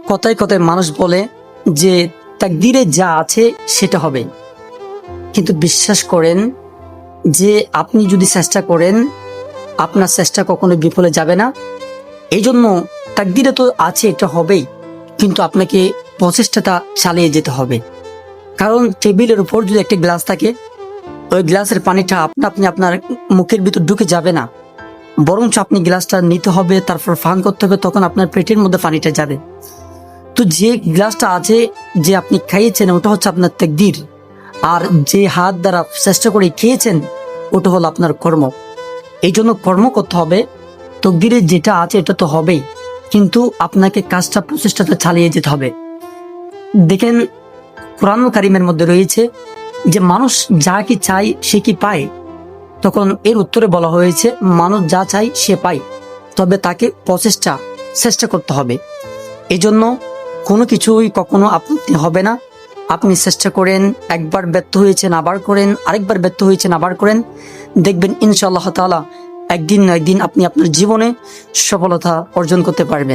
কথায় কথায় মানুষ বলে যে তাকদীরে যা আছে সেটা হবে, কিন্তু বিশ্বাস করেন যে আপনি যদি চেষ্টা করেন আপনার চেষ্টা কখনো বিফলে যাবে না। এই জন্য তাকদীরে তো আছে, এটা হবেই, কিন্তু আপনাকে প্রচেষ্টাটা চালিয়ে যেতে হবে। কারণ টেবিলের উপর যদি একটা গ্লাস থাকে, ওই গ্লাসের পানিটা আপনি আপনার মুখের ভিতর ঢুকে যাবে না, বরঞ্চ আপনি গ্লাসটা নিতে হবে, তারপর পান করতে হবে, তখন আপনার পেটের মধ্যে পানিটা যাবে। তো যে গ্লাসটা আছে, যে আপনি খাইয়েছেন, ওটা হচ্ছে আপনার তাকদীর। আর যে হাত দ্বারা চেষ্টা করে খেয়েছেন, ওটা হলো আপনার কর্ম। এই জন্য কর্ম করতে হবে। তকদিরে যেটা আছে এটা তো হবেই, কিন্তু আপনাকে কাজটা প্রচেষ্টাটা চালিয়ে যেতে হবে। দেখেন, কোরআনুল কারীমের মধ্যে রয়েছে যে মানুষ যা কি চায় সে কি পায়। তখন এর উত্তরে বলা হয়েছে মানুষ যা চায় সে পায়, তবে তাকে চেষ্টা করতে হবে। এই জন্য কোনো কিছুই কখনো আপনি হবে না। আপনি চেষ্টা করেন, একবার ব্যর্থ হয়েছেন আবার করেন, আরেকবার ব্যর্থ হয়েছেন আবার করেন, দেখবেন ইনশাআল্লাহ তাআলা একদিন না একদিন আপনি আপনার জীবনে সফলতা অর্জন করতে পারবেন।